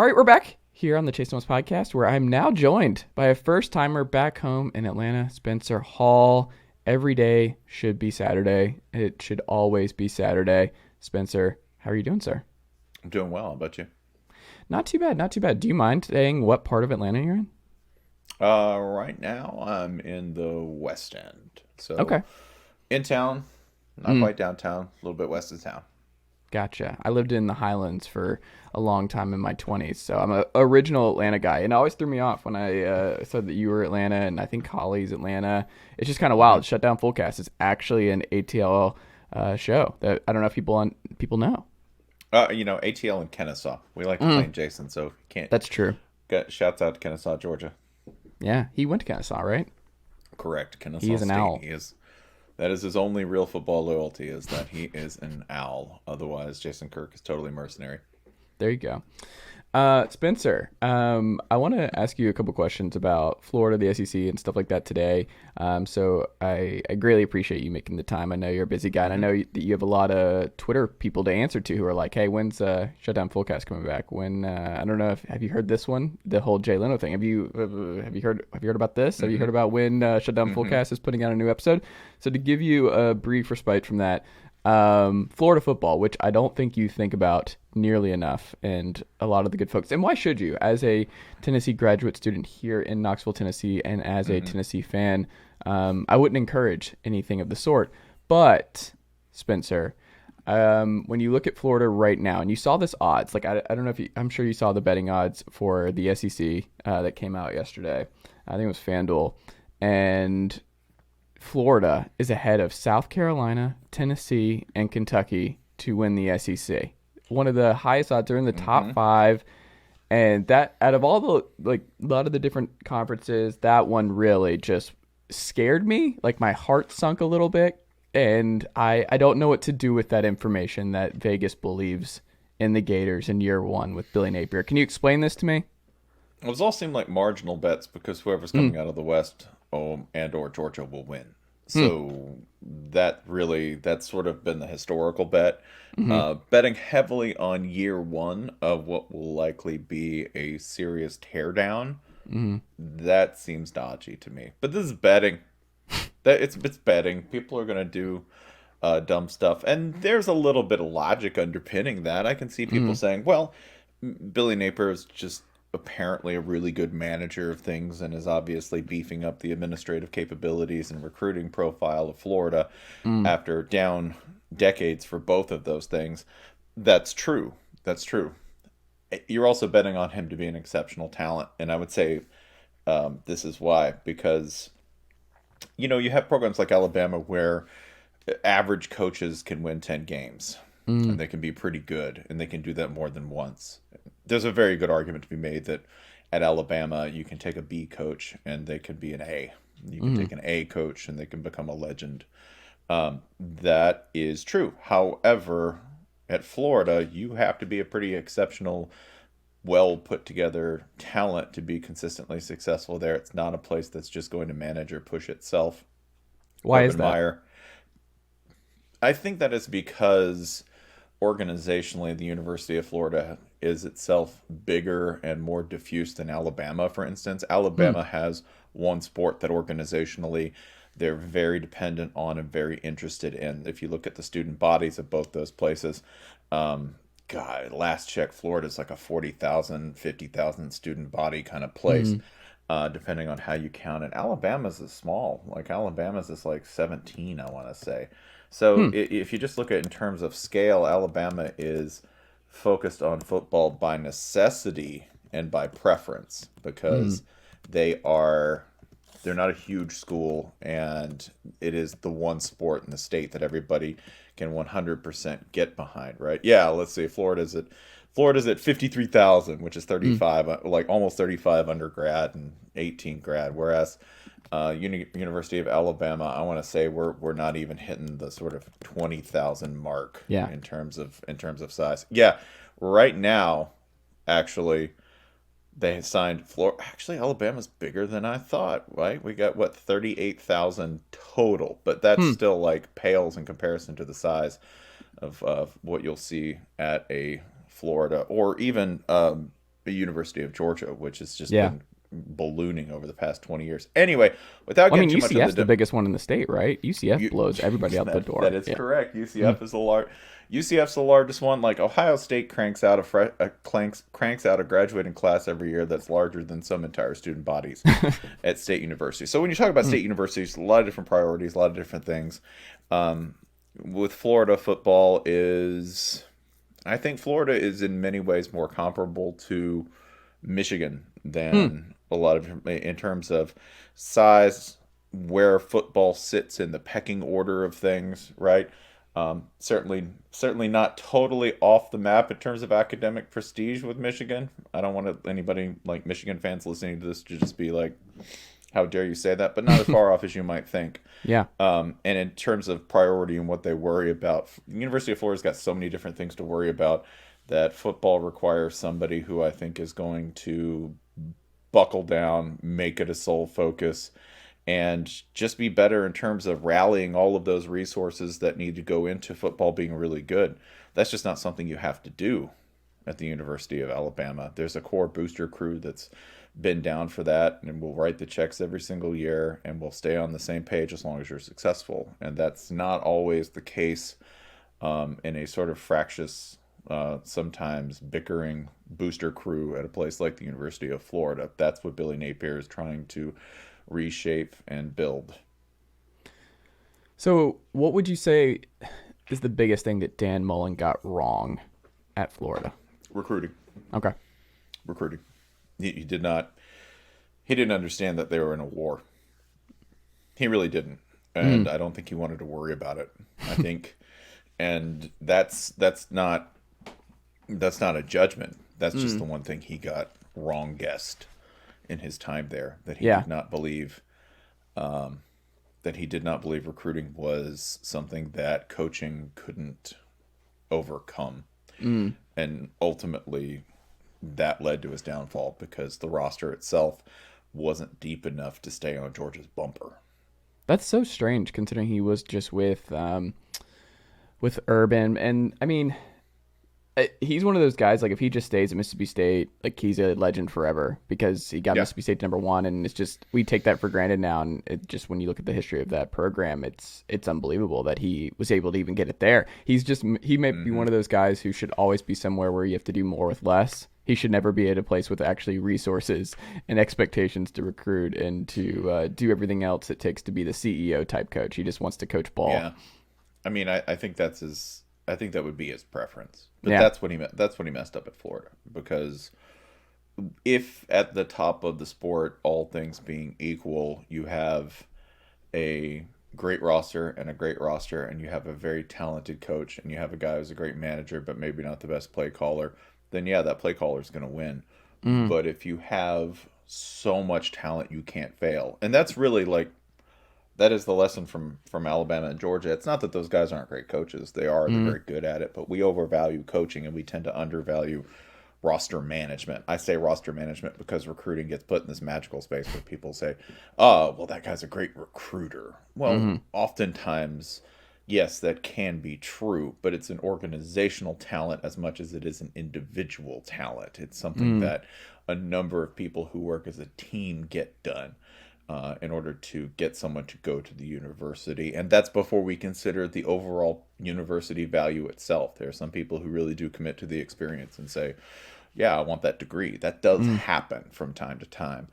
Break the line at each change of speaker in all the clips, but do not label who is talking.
All right, we're back here on the Chase Thomas podcast, where I'm now joined by a first-timer back home in Atlanta, Spencer Hall. Every day should be Saturday. It should always be Saturday. Spencer, how are you doing, sir?
I'm doing well. How about you?
Not too bad, not too bad. Do you mind saying what part of Atlanta you're in?
Right now I'm in the West End. So
Okay.
in town, not
Mm,
quite downtown, a little bit west of town.
gotcha. I lived in the Highlands for a long time in my 20s, so I'm a original Atlanta guy. And it always threw me off when I said that you were Atlanta, and I think Holly's Atlanta. It's just kind of
hmm
wild. Shutdown Fullcast is actually an ATL show that I don't know if people know.
ATL and Kennesaw. We like to
Mm,
claim Jason, so if you can't
that's true.
get shouts out to Kennesaw, Georgia.
Yeah, he went to Kennesaw, right?
Correct.
He
Kennesaw
is an
State.
owl.
That is his only real football loyalty is that he is an owl. Otherwise, Jason Kirk is totally mercenary.
There you go. Spencer, I want to ask you a couple questions about Florida, the SEC, and stuff like that today. So I greatly appreciate you making the time. I know you're a busy guy, and I
hmm
know that you have a lot of Twitter people to answer to who are like, "Hey, when's Shutdown Fullcast coming back?" When I don't know if have you heard this one, the whole Jay Leno thing. Have you heard about this? Have you
hmm
heard about when Shutdown
hmm
Fullcast is putting out a new episode? So to give you a brief respite from that. Florida football, which I don't think you think about nearly enough, and a lot of the good folks. And why should you? As a Tennessee graduate student here in Knoxville, Tennessee, and as a
hmm
Tennessee fan, I wouldn't encourage anything of the sort. But, Spencer, when you look at Florida right now, and you saw this odds, like I don't know if I'm sure you saw the betting odds for the SEC that came out yesterday. I think it was FanDuel. And Florida is ahead of South Carolina, Tennessee, and Kentucky to win the SEC. One of the highest odds are in the top
hmm
five, and that out of all the like a lot of the different conferences, that one really just scared me. Like my heart sunk a little bit, and I don't know what to do with that information that Vegas believes in the Gators in year one with Billy Napier. Can you explain this to me?
Those all seem like marginal bets because whoever's
Mm,
coming out of the West and or Georgia will win.
mm,
So that's sort of been the historical bet.
mm,
Betting heavily on year one of what will likely be a serious teardown,
mm,
that seems dodgy to me. But this is betting. It's betting. People are gonna do dumb stuff, and there's a little bit of logic underpinning that. I can see people
mm,
saying, "Well, Billy Napier is just apparently a really good manager of things and is obviously beefing up the administrative capabilities and recruiting profile of Florida
mm,
after down decades for both of those things." That's true. That's true. You're also betting on him to be an exceptional talent, and I would say this is why because you have programs like Alabama where average coaches can win 10 games and
mm,
they can be pretty good and they can do that more than once. There's a very good argument to be made that at Alabama you can take a B coach and they can be an A. You can
mm,
take an A coach and they can become a legend. That is true. However, at Florida, you have to be a pretty exceptional, well put together talent to be consistently successful there. It's not a place that's just going to manage or push itself.
why is
Urban
that?
Meyer, I think that is because organizationally, the University of Florida is itself bigger and more diffuse than Alabama, for instance.
Mm,
Alabama has one sport that organizationally they're very dependent on and very interested in. If you look at the student bodies of both those places, God, last check, Florida is like a 40,000, 50,000 student body kind of place,
mm,
depending on how you count it. Alabama's is small. Like Alabama's is like 17, I want to say. So
hmm,
if you just look at it in terms of scale, Alabama is focused on football by necessity and by preference
mm,
because they are they're not a huge school and it is the one sport in the state that everybody can 100% get behind, right? Yeah, let's say Florida's at 53,000, which is
mm,
35, like almost 35 undergrad and 18 grad, whereas University of Alabama, I want to say we're not even hitting the sort of 20,000 mark
yeah.
in terms of size. Yeah, right now, actually, they signed Florida. Actually, Alabama's bigger than I thought. Right? We got what 38,000 total, but that's
Hmm.
still like pales in comparison to the size of what you'll see at a Florida or even. the University of Georgia, which has just
Yeah.
been ballooning over the past 20 years. Anyway, without
Well, I
getting
mean,
too much into
UCF's the biggest one in the state, right? UCF
you,
blows everybody out the
that
door.
is
Yeah.
correct.
Mm.
UCF's the largest one. Like Ohio State cranks out a graduating class every year that's larger than some entire student bodies at state universities. So when you talk about
Mm.
state universities, a lot of different priorities, a lot of different things. Um, with Florida, football is, I think Florida is in many ways more comparable to Michigan
Mm.
than a lot of, in terms of size, where football sits in the pecking order of things, right? Certainly not totally off the map in terms of academic prestige with Michigan. I don't want anybody like Michigan fans listening to this to just be like, "How dare you say that?" But not as far off as you might think.
Yeah.
And in terms of priority and what they worry about, the University of Florida's got so many different things to worry about that football requires somebody who I think is going to buckle down, make it a sole focus, and just be better in terms of rallying all of those resources that need to go into football being really good. That's just not something you have to do at the University of Alabama. There's a core booster crew that's been down for that and will write the checks every single year and will stay on the same page as long as you're successful. And that's not always the case in a sort of fractious, sometimes bickering booster crew at a place like the University of Florida. That's what Billy Napier is trying to reshape and build.
So, what would you say is the biggest thing that Dan Mullen got wrong at Florida?
Recruiting.
Okay.
Recruiting. He did not. He didn't understand that they were in a war. He really didn't, and I don't think he wanted to worry about it. I think, and that's not a judgment. That's just the one thing he got wrong guessed in his time there, that he
Yeah.
did not believe that he did not believe recruiting was something that coaching couldn't overcome. And ultimately that led to his downfall because the roster itself wasn't deep enough to stay on Georgia's bumper.
That's so strange considering he was just with Urban, and I mean, he's one of those guys, like if he just stays at Mississippi State, like he's a legend forever because he got
Yeah.
Mississippi State to #1, and it's just, we take that for granted now, and it just, when you look at the history of that program, it's unbelievable that he was able to even get it there. He may be one of those guys who should always be somewhere where you have to do more with less. He should never be at a place with actually resources and expectations to recruit and to do everything else it takes to be the CEO type coach. He just wants to coach ball.
Yeah. I mean, I think that's his. I think that would be his preference. But
Yeah.
that's when he messed up at Florida, because if at the top of the sport, all things being equal, you have a great roster and you have a very talented coach and you have a guy who's a great manager but maybe not the best play caller, then yeah, that play caller is going to win. But if you have so much talent, you can't fail. And that's really like, that is the lesson from Alabama and Georgia. It's not that those guys aren't great coaches. They are. They're very good at it. But we overvalue coaching and we tend to undervalue roster management. I say roster management because recruiting gets put in this magical space where people say, oh, well, that guy's a great recruiter. Well, oftentimes, yes, that can be true, but it's an organizational talent as much as it is an individual talent. It's something that a number of people who work as a team get done. In order to get someone to go to the university. And that's before we consider the overall university value itself. There are some people who really do commit to the experience and say, yeah, I want that degree. That does happen from time to time.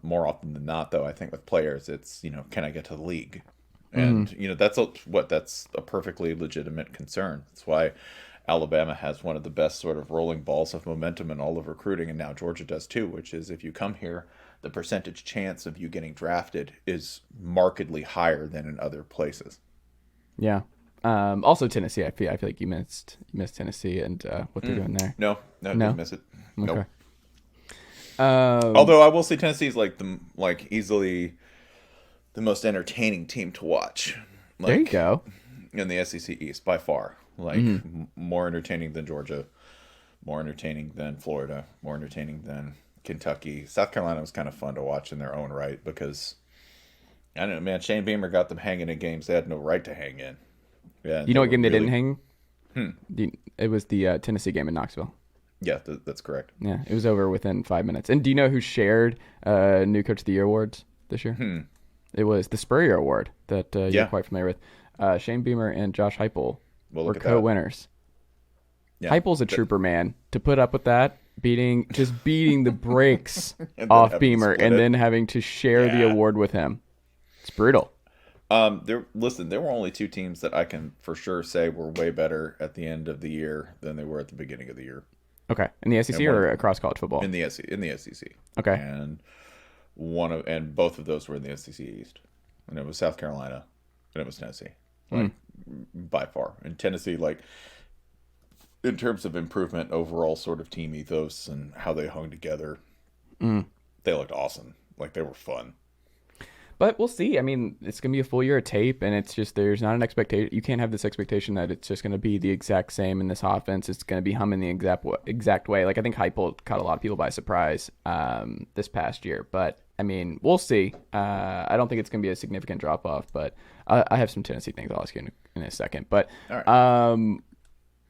More often than not, though, I think with players, it's, can I get to the league? And, that's a perfectly legitimate concern. That's why Alabama has one of the best sort of rolling balls of momentum in all of recruiting, and now Georgia does too, which is if you come here, the percentage chance of you getting drafted is markedly higher than in other places.
Yeah. Also Tennessee. I feel like you missed Tennessee and what they're doing there.
No, didn't miss it.
Okay.
Nope. Although I will say Tennessee is easily the most entertaining team to watch.
There you go.
In the SEC East by far. More entertaining than Georgia, more entertaining than Florida, more entertaining than Kentucky. South Carolina was kind of fun to watch in their own right because, I don't know, man, Shane Beamer got them hanging in games they had no right to hang in. Yeah,
You know what game they didn't hang? It was the Tennessee game in Knoxville.
Yeah, that's correct.
Yeah, it was over within 5 minutes. And do you know who shared New Coach of the Year awards this year? It was the Spurrier Award that you're
Yeah.
quite familiar with. Shane Beamer and Josh Heupel
Well,
were
look at that.
co-winners.
Yeah.
Heupel's a trooper, man. To put up with that, beating the brakes
And then
off
having to
Beamer
split
and
it.
then having to share the
Yeah.
award with him. It's brutal.
There were only two teams that I can for sure say were way better at the end of the year than they were at the beginning of the year
Okay, in the SEC or across college football?
in the SEC.
Okay.
And both of those were in the SEC East, and it was South Carolina, and it was Tennessee, like by far. And Tennessee, like in terms of improvement, overall sort of team ethos and how they hung together, they looked awesome. Like they were fun.
But we'll see. I mean, it's going to be a full year of tape, and it's just there's not an expectation. You can't have this expectation that it's just going to be the exact same in this offense. It's going to be humming the exact way. Like I think Heupel caught a lot of people by surprise this past year. But I mean, we'll see. I don't think it's going to be a significant drop off. But I have some Tennessee things I'll ask you in a second. But
All right.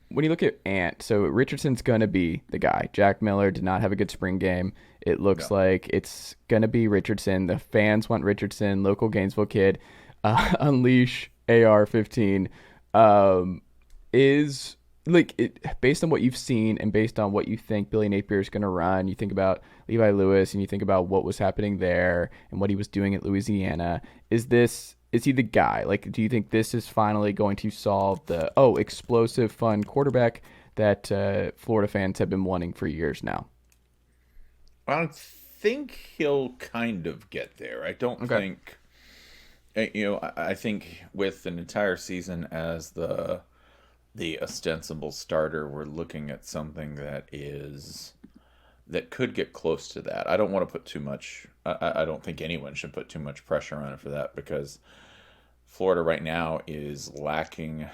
when you look at Ant, so Richardson's going to be the guy. Jack Miller did not have a good spring game. It looks like it's going to be Richardson. The fans want Richardson, local Gainesville kid. Unleash AR-15 is like based on what you've seen and based on what you think Billy Napier is going to run. You think about Levi Lewis and you think about what was happening there and what he was doing at Louisiana. Is he the guy? Like, do you think this is finally going to solve the explosive, fun quarterback that Florida fans have been wanting for years now?
I think he'll kind of get there. I don't think, I think with an entire season as the ostensible starter, we're looking at something that could get close to that. I don't want to put too much. I don't think anyone should put too much pressure on it for that because Florida right now is lacking,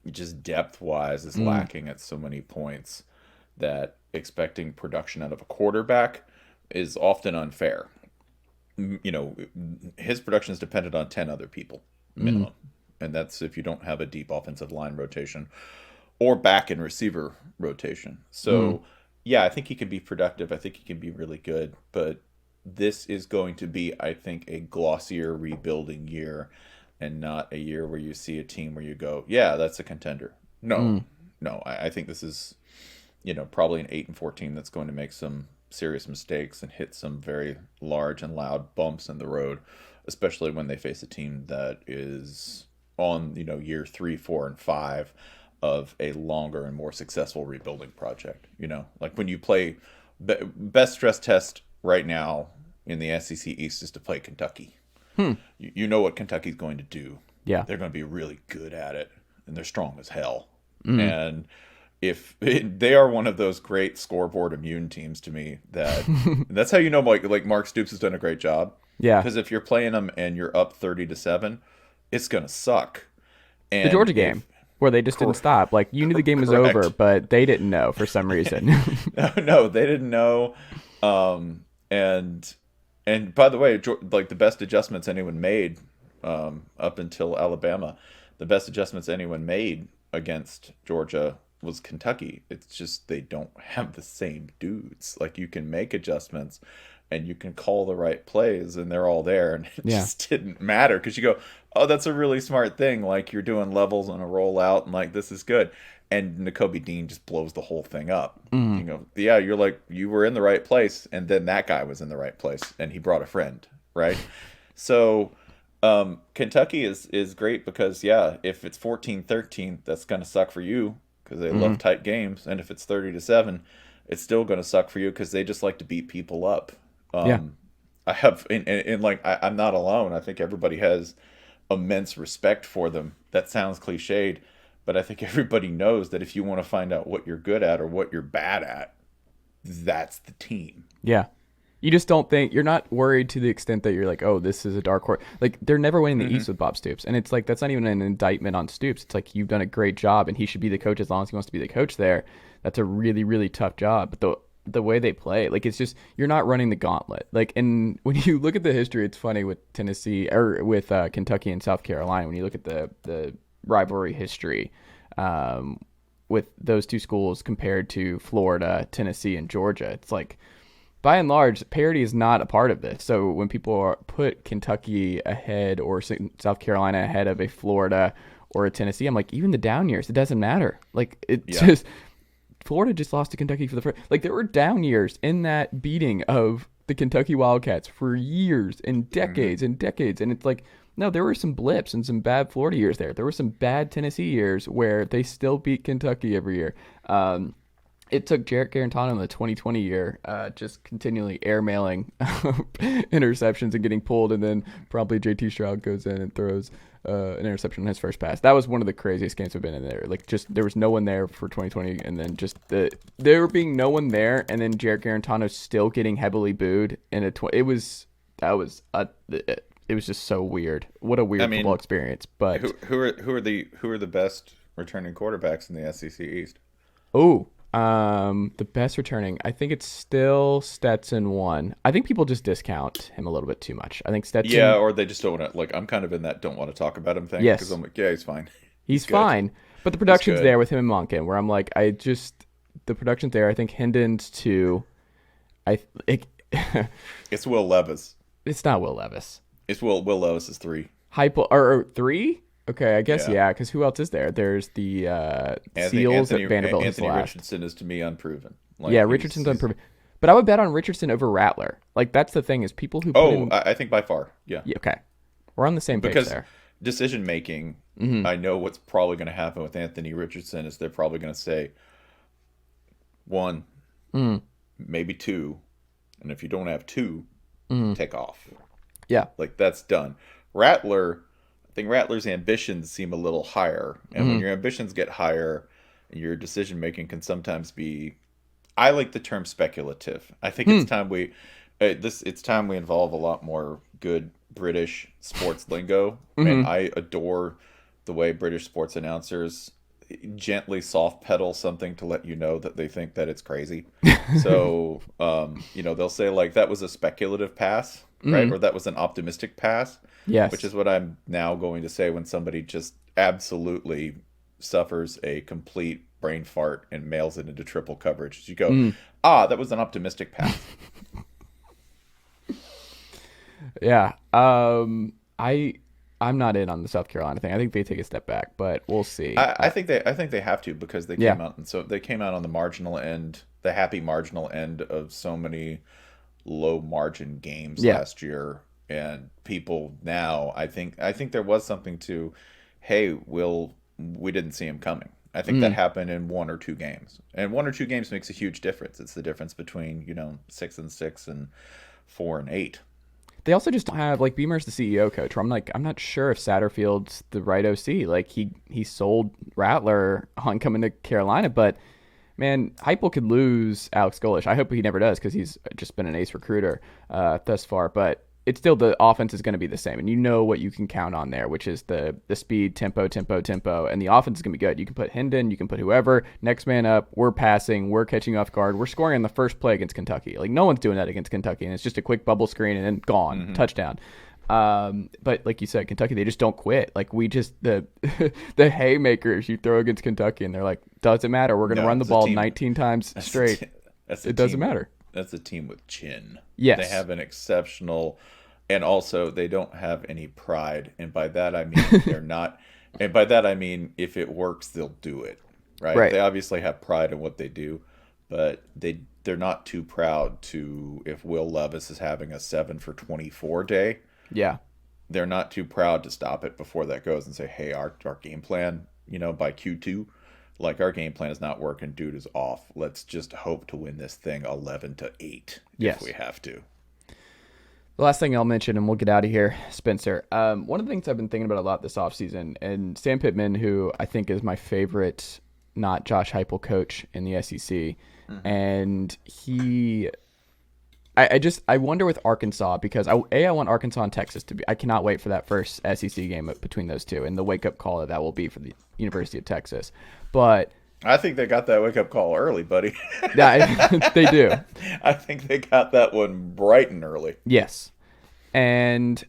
just depth wise, is lacking at so many points that expecting production out of a quarterback is often unfair. His production is dependent on 10 other people minimum. And that's if you don't have a deep offensive line rotation or back and receiver rotation. So, yeah, I think he can be productive. I think he can be really good. But this is going to be, I think, a glossier rebuilding year and not a year where you see a team where you go, yeah, that's a contender. No. I think this is, probably an 8-4 team that's going to make some serious mistakes and hit some very large and loud bumps in the road, especially when they face a team that is on, year 3, 4, and 5 of a longer and more successful rebuilding project. Like when you play best stress test right now in the SEC East is to play Kentucky. You know what Kentucky's going to do.
Yeah.
They're going to be really good at it, and they're strong as hell. And if they are one of those great scoreboard immune teams to me, that's how you know like Mark Stoops has done a great job.
Yeah.
Because if you're playing them and you're up 30-7, it's gonna suck. And
the Georgia game where they just didn't stop. Like you knew the game was over, but they didn't know for some reason.
No, they didn't know. And by the way, like the best adjustments anyone made up until Alabama, the best adjustments anyone made against Georgia was Kentucky. It's just they don't have the same dudes. Like you can make adjustments and you can call the right plays and they're all there, and it just didn't matter because you go, oh, that's a really smart thing. Like you're doing levels on a rollout and like this is good. And Nakobe Dean just blows the whole thing up. You go, yeah, you're like, you were in the right place, and then that guy was in the right place, and he brought a friend, right? So Kentucky is great because, yeah, if it's 14-13, that's going to suck for you because they love tight games. And if it's 30-7, it's still going to suck for you because they just like to beat people up. I have, and like, I'm not alone. I think everybody has immense respect for them. That sounds cliched, but I think everybody knows that if you want to find out what you're good at or what you're bad at, that's the team.
Yeah. You just don't think, you're not worried to the extent that you're like, oh, this is a dark horse. Like, they're never winning the East with Bob Stoops. And it's like, that's not even an indictment on Stoops. It's like, you've done a great job, and he should be the coach as long as he wants to be the coach there. That's a really, really tough job. But the way they play, like, it's just, you're not running the gauntlet. Like, and when you look at the history, it's funny with Tennessee, or with Kentucky and South Carolina, when you look at the rivalry history, with those two schools compared to Florida, Tennessee, and Georgia. It's like, by and large, parity is not a part of this. So when people put Kentucky ahead or South Carolina ahead of a Florida or a Tennessee, I'm like, even the down years, it doesn't matter. Like, just Florida just lost to Kentucky for the first. Like, there were down years in that beating of the Kentucky Wildcats for years and decades and decades, and it's like, no, there were some blips and some bad Florida years there. There were some bad Tennessee years where they still beat Kentucky every year. It took Jarrett Garantano in the 2020 year just continually airmailing interceptions and getting pulled, and then probably JT Stroud goes in and throws an interception on his first pass. That was one of the craziest games I've been in there. Like, just there was no one there for 2020, and then just there being no one there, and then Jarrett Garantano still getting heavily booed in it was just so weird. What a weird football experience. But
who are the best returning quarterbacks in the SEC East?
The best returning, I think it's still Stetson one. I think people just discount him a little bit too much. I think Stetson.
Yeah, or they just don't want to. Like, I'm kind of in that don't want to talk about him thing.
Yes,
because I'm like, yeah, he's fine.
He's fine, but the production's there with him and Monken. Where I'm like, the production's there. I think Hendon's two.
It's Will Levis.
It's not Will Levis.
It's Will Levis is 3.
Heupel or 3. Okay, I guess yeah. Because who else is there? There's the Seals at Vanderbilt.
Anthony Richardson is to me unproven.
Like, yeah, Richardson's unproven. But I would bet on Richardson over Rattler. Like, that's the thing is people who.
I think by far, yeah.
Okay, we're on the same page there.
Decision making, I know what's probably going to happen with Anthony Richardson is they're probably going to say 1, maybe 2, and if you don't have 2, take off.
Yeah,
like that's done. Rattler. I think Rattler's ambitions seem a little higher, and when your ambitions get higher, your decision making can sometimes be. I like the term speculative. I think it's time it's time we involve a lot more good British sports lingo, and I adore the way British sports announcers gently soft pedal something to let you know that they think that it's crazy. So, they'll say like that was a speculative pass, right, or that was an optimistic pass.
Yes.
Which is what I'm now going to say when somebody just absolutely suffers a complete brain fart and mails it into triple coverage. You go, that was an optimistic pass.
Yeah. I'm not in on the South Carolina thing. I think they take a step back, but we'll see.
I think they have to because they came out, and so they came out on the marginal end, the happy marginal end of so many low margin games last year. And people now, I think there was something to, hey, we didn't see him coming. I think that happened in 1 or 2 games, and 1 or 2 games makes a huge difference. It's the difference between 6-6 and 4-8.
They also just don't have, like, Beamer's the CEO coach. Where I'm not sure if Satterfield's the right OC. Like, he sold Rattler on coming to Carolina, but man, Heupel could lose Alex Golesh. I hope he never does because he's just been an ace recruiter thus far, but. It's still the offense is going to be the same, and you know what you can count on there, which is the speed, tempo, and the offense is going to be good. You can put Hendon, you can put whoever, next man up, we're passing, we're catching off guard, we're scoring on the first play against Kentucky. Like, no one's doing that against Kentucky, and it's just a quick bubble screen and then gone, touchdown. But like you said, Kentucky, they just don't quit. Like, we just, the haymakers you throw against Kentucky, and they're like, doesn't matter, we're going to run the ball 19 times straight. It doesn't matter.
That's a team with chin.
Yes.
They have an exceptional, and also they don't have any pride. And by that I mean they're not, and by that I mean if it works, they'll do it. Right? They obviously have pride in what they do, but they're not too proud to, if Will Levis is having a 7 for 24 day. Yeah. They're not too proud to stop it before that goes and say, hey, our game plan, by Q2. Like, our game plan is not working. Dude is off. Let's just hope to win this thing 11-8 if we have to.
The last thing I'll mention, and we'll get out of here, Spencer. One of the things I've been thinking about a lot this offseason, and Sam Pittman, who I think is my favorite, not Josh Heupel coach in the SEC, and I wonder with Arkansas, because I want Arkansas and Texas to be. I cannot wait for that first SEC game between those two, and the wake up call that will be for the University of Texas. But
I think they got that wake up call early, buddy.
Yeah, they do.
I think they got that one bright and early.
Yes, and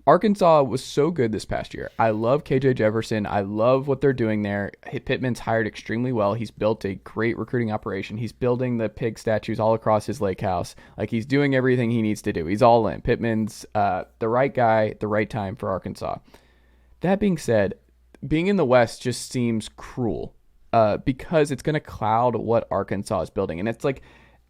Arkansas was so good this past year. I love KJ Jefferson. I love what they're doing there. Pittman's hired extremely well. He's built a great recruiting operation. He's building the pig statues all across his lake house. Like, he's doing everything he needs to do. He's all in. Pittman's the right guy, the right time for Arkansas. That being said, being in the West just seems cruel because it's going to cloud what Arkansas is building. And it's like,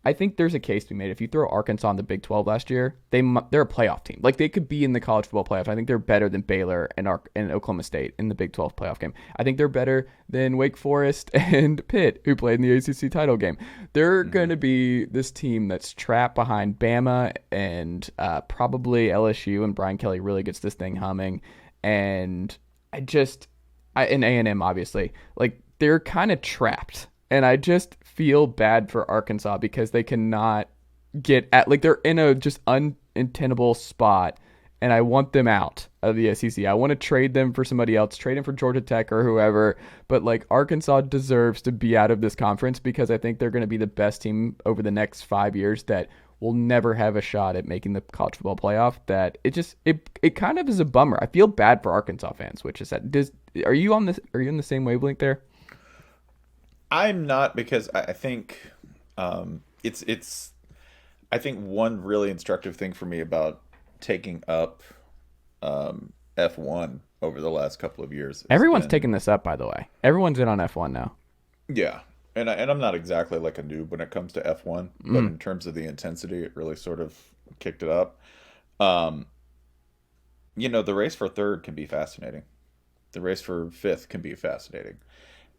I think there's a case to be made. If you throw Arkansas in the Big 12 last year, they're a playoff team. Like, they could be in the college football playoff. I think they're better than Baylor and Oklahoma State in the Big 12 playoff game. I think they're better than Wake Forest and Pitt, who played in the ACC title game. They're going to be this team that's trapped behind Bama and probably LSU, and Brian Kelly really gets this thing humming. And and A&M, obviously. Like, they're kind of trapped. And I just feel bad for Arkansas because they cannot get at, like, they're in a just untenable spot, and I want them out of the SEC. I want to trade them for somebody else, trade them for Georgia Tech or whoever, but like, Arkansas deserves to be out of this conference because I think they're going to be the best team over the next 5 years that will never have a shot at making the college football playoff. That it kind of is a bummer. I feel bad for Arkansas fans, which is that are you in the same wavelength there?
I'm not, because I think it's I think one really instructive thing for me about taking up F1 over the last couple of years.
Everyone's taking this up, by the way. Everyone's in on F1 now.
Yeah. And I'm not exactly like a noob when it comes to F1, but in terms of the intensity, it really sort of kicked it up. The race for third can be fascinating. The race for fifth can be fascinating.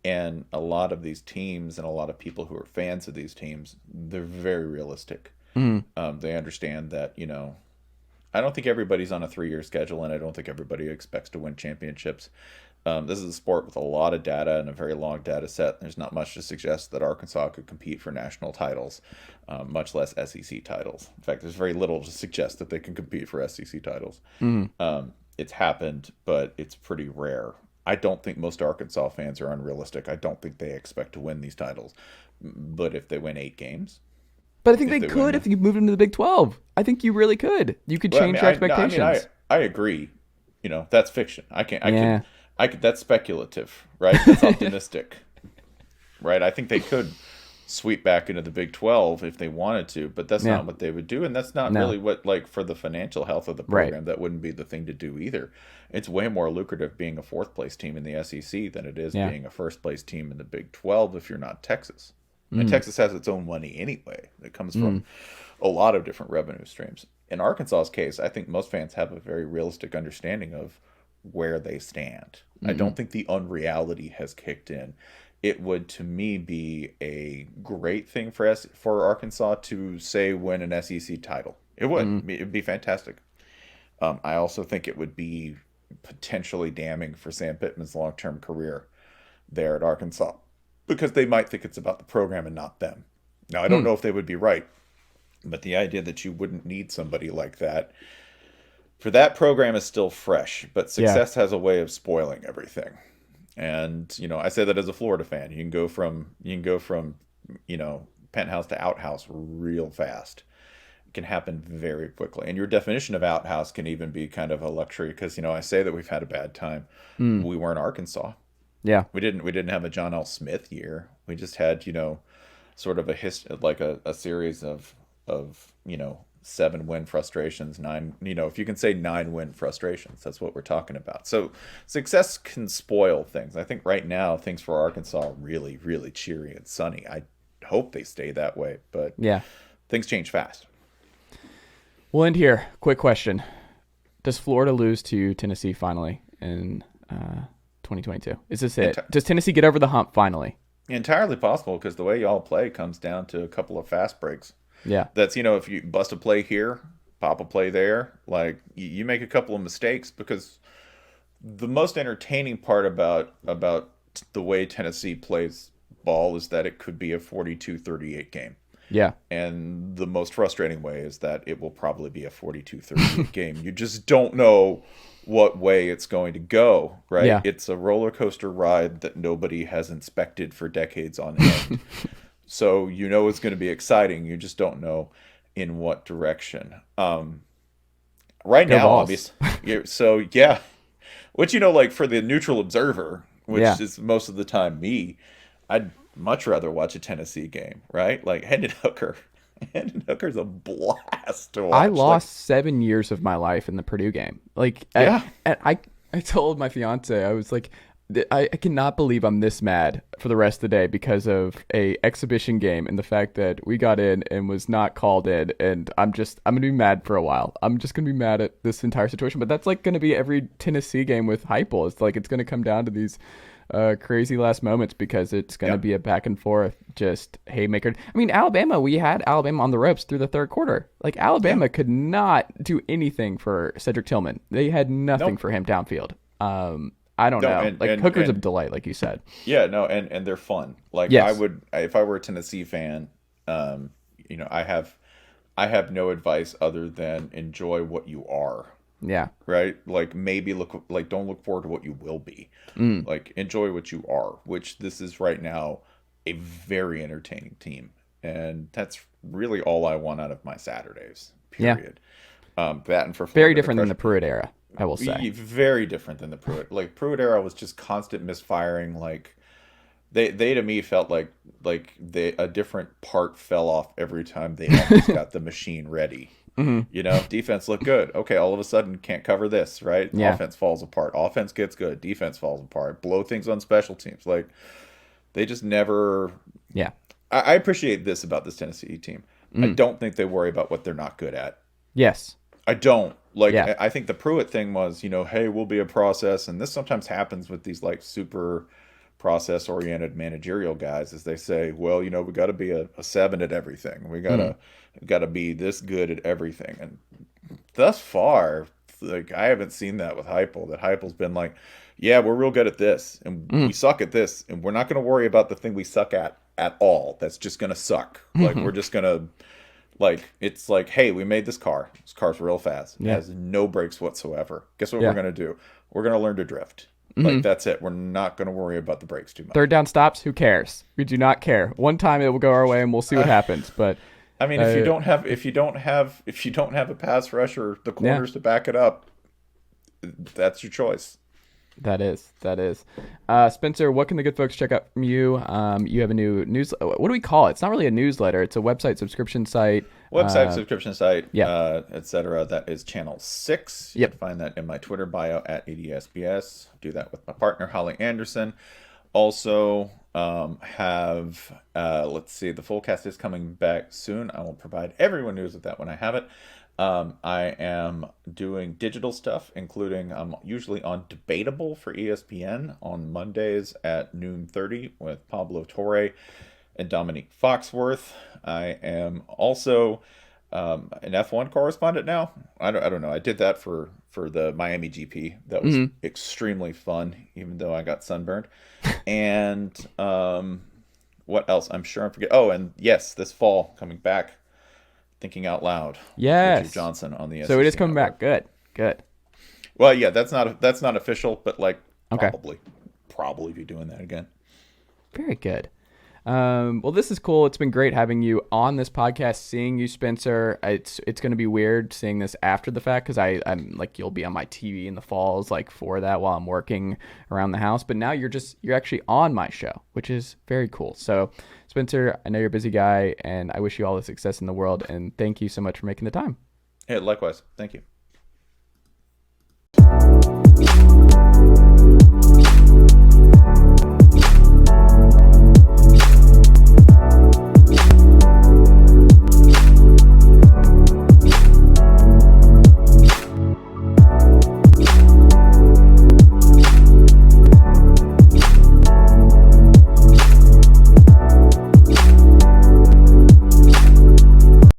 And a lot of these teams and a lot of people who are fans of these teams, they're very realistic. They understand that, I don't think everybody's on a 3-year schedule, and I don't think everybody expects to win championships. This is a sport with a lot of data and a very long data set. There's not much to suggest that Arkansas could compete for national titles, much less SEC titles. In fact, there's very little to suggest that they can compete for SEC titles. It's happened, but it's pretty rare. I don't think most Arkansas fans are unrealistic. I don't think they expect to win these titles. But if they win 8 games...
But I think they could if you moved them to the Big 12. I think you really could. You could change your expectations.
I agree. That's fiction. I can, that's speculative, right? That's optimistic, right? I think they could sweep back into the Big 12 if they wanted to, but that's not what they would do. And that's not really what, like, for the financial health of the program, that wouldn't be the thing to do either. It's way more lucrative being a 4th place team in the SEC than it is being a 1st place team in the Big 12 if you're not Texas. And Texas has its own money anyway. It comes from a lot of different revenue streams. In Arkansas's case, I think most fans have a very realistic understanding of where they stand. I don't think the unreality has kicked in. It would, to me, be a great thing for Arkansas to, say, win an SEC title. It would. It would be fantastic. I also think it would be potentially damning for Sam Pittman's long-term career there at Arkansas, because they might think it's about the program and not them. Now, I don't know if they would be right, but the idea that you wouldn't need somebody like that for that program is still fresh, but success has a way of spoiling everything. And, I say that as a Florida fan. You can go from penthouse to outhouse real fast. It can happen very quickly. And your definition of outhouse can even be kind of a luxury, because, I say that we've had a bad time. We weren't Arkansas. Yeah, we didn't have a John L. Smith year. We just had, sort of a series of 7-win frustrations, 9. If you can say 9-win frustrations, that's what we're talking about. So success can spoil things. I think right now things for Arkansas are really, really cheery and sunny. I hope they stay that way, but things change fast.
We'll end here. Quick question: does Florida lose to Tennessee finally in 2022? Is this it? Does Tennessee get over the hump finally?
Entirely possible, because the way y'all play comes down to a couple of fast breaks. Yeah. That's, if you bust a play here, pop a play there, like, you make a couple of mistakes, because the most entertaining part about the way Tennessee plays ball is that it could be a 42-38 game. Yeah. And the most frustrating way is that it will probably be a 42-38 game. You just don't know what way it's going to go, right? Yeah. It's a roller coaster ride that nobody has inspected for decades on end. So it's going to be exciting. You just don't know in what direction. right
Go
now,
Vols.
obviously. So yeah, which like for the neutral observer,
Yeah.
which is most of the time me, I'd much rather watch a Tennessee game, right? Like Hendon Hooker. Hendon Hooker's a blast to
I
watch. Like,
lost 7 years of my life in the Purdue game. Like,
yeah,
I told my fiance, I was like, I cannot believe I'm this mad for the rest of the day because of a exhibition game and the fact that we got in and was not called in. And I'm gonna be mad for a while. I'm just gonna be mad at this entire situation. But that's like gonna be every Tennessee game with Heupel. It's like it's gonna come down to these crazy last moments because it's going to
yeah,
be a back and forth, just haymaker. I mean, Alabama, we had Alabama on the ropes through the third quarter. Like,
yeah.
Alabama could not do anything for Cedric Tillman. They had nothing
Nope.
for him downfield. I don't
No,
know.
and
Like,
and
Hooker's a
and
delight, like you said.
yeah, no, and they're fun. Like I
Yes.
would, if I were a Tennessee fan, I have no advice other than enjoy what you are,
Yeah.
right? Like maybe don't look forward to what you will be.
Mm.
Like enjoy what you are, which this is right now a very entertaining team, and that's really all I want out of my Saturdays.
Yeah.
Period. That and for
Very
Florida,
different than the Pruitt era, I will say.
very different than the Pruitt. Like Pruitt era was just constant misfiring. Like they to me felt like a different part fell off every time they almost got the machine ready.
Hmm.
Defense looked good. Okay, all of a sudden can't cover this, right?
Yeah.
Offense falls apart. Offense gets good. Defense falls apart. Blow things on special teams. Like they just never.
Yeah.
I appreciate this about this Tennessee team. I
Mm.
don't think they worry about what they're not good at.
Yes.
I don't. Like,
Yeah.
I think the Pruitt thing was, hey, we'll be a process. And this sometimes happens with these, like, super process oriented managerial guys, as they say, well, we got to be a seven at everything. We
Mm.
got to be this good at everything. And thus far, like, I haven't seen that with Heupel. That Heupel's been like, yeah, we're real good at this, and we
Mm.
suck at this, and we're not going to worry about the thing we suck at all. That's just going to suck. Like, we're just going to. Like, it's like, hey, we made this car. This car's real fast. It
Yeah.
has no brakes whatsoever. Guess what
Yeah.
we're going to do? We're going to learn to drift. Like, that's it. We're not going to worry about the brakes too much.
Third down stops, who cares? We do not care. One time it will go our way and we'll see what happens. But
I mean, if you don't have a pass rush or the corners to back it up, that's your choice.
That is. Spencer, what can the good folks check out from you? You have a new newsletter. What do we call it? It's not really a newsletter. It's a website subscription site.
Website, subscription site,
yeah.
etc. That is Channel 6. You
Yep.
can find that in my Twitter bio at ADSBS. Do that with my partner, Holly Anderson. Also, let's see, the Fullcast is coming back soon. I will provide everyone news with that when I have it. I am doing digital stuff, including I'm usually on Debatable for ESPN on Mondays at noon 30 with Pablo Torre and Dominique Foxworth. I am also an F1 correspondent now. I don't know. I did that for the Miami GP. That was extremely fun, even though I got sunburned. And what else? I'm sure I'm forgetting. Oh, and yes, this fall coming back. Thinking Out Loud.
Yes.
Richard Johnson on the SEC
So it is coming
Network.
back. Good.
Well, yeah, that's not official, but like
Okay.
probably be doing that again.
Very good. Well, this is cool. It's been great having you on this podcast, seeing you, Spencer. It's going to be weird seeing this after the fact because I'm like you'll be on my TV in the falls like for that while I'm working around the house. But now you're actually on my show, which is very cool. So, Spencer, I know you're a busy guy, and I wish you all the success in the world. And thank you so much for making the time.
Hey, likewise. Thank you.